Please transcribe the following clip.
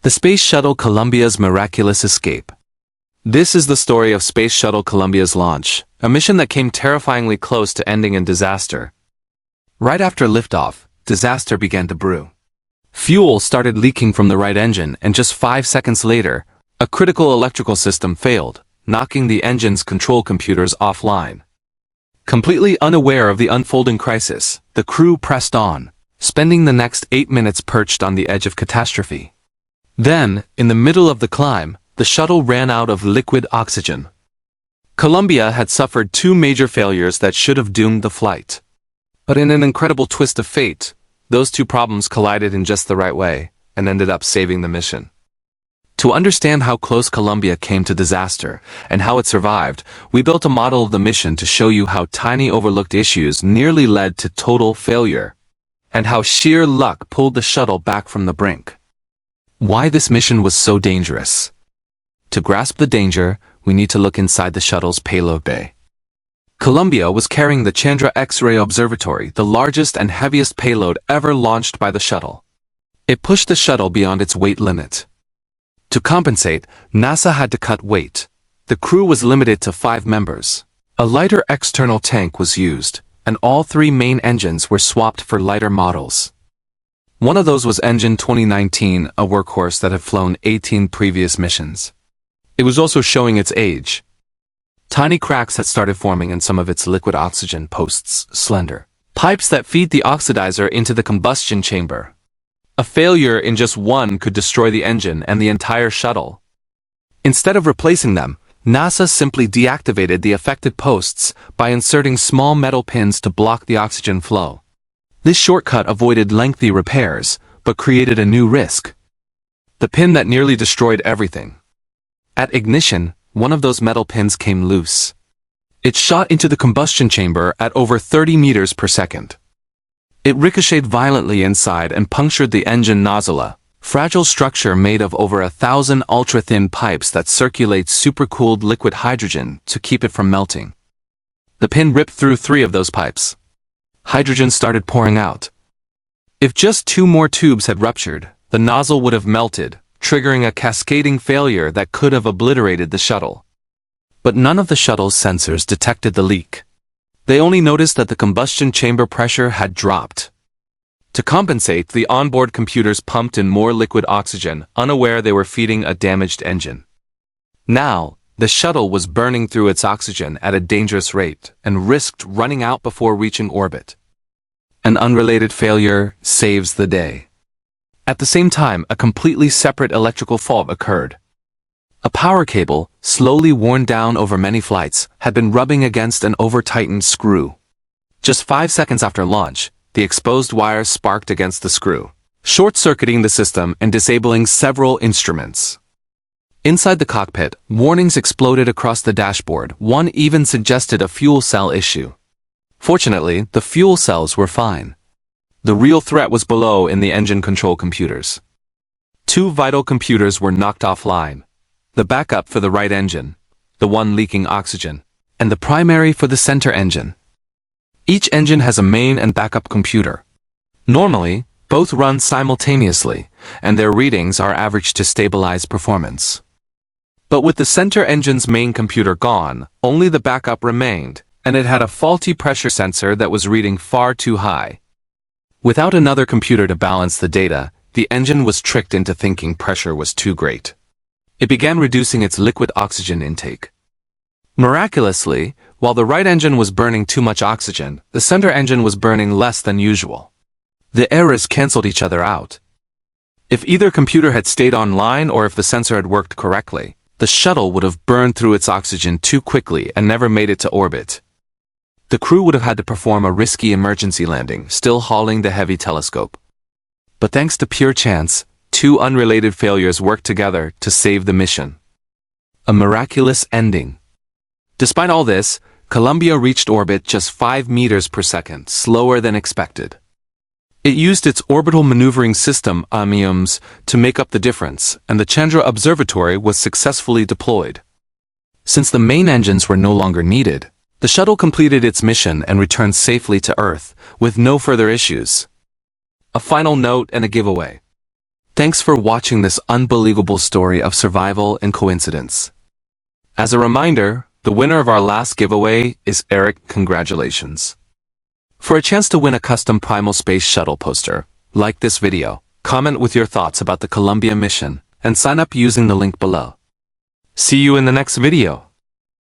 The Space Shuttle Columbia's miraculous escape. This is the story of Space Shuttle Columbia's launch, a mission that came terrifyingly close to ending in disaster. Right after liftoff, disaster began to brew. Fuel started leaking from the right engine, and just 5 seconds later, a critical electrical system failed, knocking the engine's control computers offline. Completely unaware of the unfolding crisis, the crew pressed on, spending the next 8 minutes perched on the edge of catastrophe. Then, in the middle of the climb, the shuttle ran out of liquid oxygen. Columbia had suffered 2 major failures that should have doomed the flight. But in an incredible twist of fate, those 2 problems collided in just the right way and ended up saving the mission. To understand how close Columbia came to disaster and how it survived, we built a model of the mission to show you how tiny overlooked issues nearly led to total failure, and how sheer luck pulled the shuttle back from the brink. Why this mission was so dangerous. To grasp the danger, we need to look inside the shuttle's payload bay. Columbia was carrying the Chandra X-ray Observatory, the largest and heaviest payload ever launched by the shuttle. It pushed the shuttle beyond its weight limit. To compensate, NASA had to cut weight. The crew was limited to 5 members. A lighter external tank was used, and all 3 main engines were swapped for lighter models. One of those was Engine 2019, a workhorse that had flown 18 previous missions. It was also showing its age. Tiny cracks had started forming in some of its liquid oxygen posts, slender pipes that feed the oxidizer into the combustion chamber. A failure in just one could destroy the engine and the entire shuttle. Instead of replacing them, NASA simply deactivated the affected posts by inserting small metal pins to block the oxygen flow. This shortcut avoided lengthy repairs, but created a new risk. The pin that nearly destroyed everything. At ignition, one of those metal pins came loose. It shot into the combustion chamber at over 30 meters per second. It ricocheted violently inside and punctured the engine nozzle, a fragile structure made of over 1,000 ultra-thin pipes that circulate supercooled liquid hydrogen to keep it from melting. The pin ripped through 3 of those pipes. Hydrogen started pouring out. If just 2 more tubes had ruptured, the nozzle would have melted, triggering a cascading failure that could have obliterated the shuttle. But none of the shuttle's sensors detected the leak. They only noticed that the combustion chamber pressure had dropped. To compensate, the onboard computers pumped in more liquid oxygen, unaware they were feeding a damaged engine. Now, the shuttle was burning through its oxygen at a dangerous rate and risked running out before reaching orbit. An unrelated failure saves the day. At the same time, a completely separate electrical fault occurred. A power cable, slowly worn down over many flights, had been rubbing against an over-tightened screw. Just 5 seconds after launch, the exposed wire sparked against the screw, short-circuiting the system and disabling several instruments. Inside the cockpit, warnings exploded across the dashboard. One even suggested a fuel cell issue. Fortunately, the fuel cells were fine. The real threat was below in the engine control computers. 2 vital computers were knocked offline. The backup for the right engine, the one leaking oxygen, and the primary for the center engine. Each engine has a main and backup computer. Normally, both run simultaneously, and their readings are averaged to stabilize performance. But with the center engine's main computer gone, only the backup remained, and it had a faulty pressure sensor that was reading far too high. Without another computer to balance the data, the engine was tricked into thinking pressure was too great. It began reducing its liquid oxygen intake. Miraculously, while the right engine was burning too much oxygen, the center engine was burning less than usual. The errors canceled each other out. If either computer had stayed online or if the sensor had worked correctly, the shuttle would have burned through its oxygen too quickly and never made it to orbit. The crew would have had to perform a risky emergency landing, still hauling the heavy telescope. But thanks to pure chance, 2 unrelated failures worked together to save the mission. A miraculous ending. Despite all this, Columbia reached orbit just 5 meters per second, slower than expected. It used its orbital maneuvering system, AMIUMS, to make up the difference, and the Chandra Observatory was successfully deployed. Since the main engines were no longer needed, the shuttle completed its mission and returned safely to Earth, with no further issues. A final note and a giveaway. Thanks for watching this unbelievable story of survival and coincidence. As a reminder, the winner of our last giveaway is Eric. Congratulations. For a chance to win a custom Primal Space Shuttle poster, like this video, comment with your thoughts about the Columbia mission, and sign up using the link below. See you in the next video.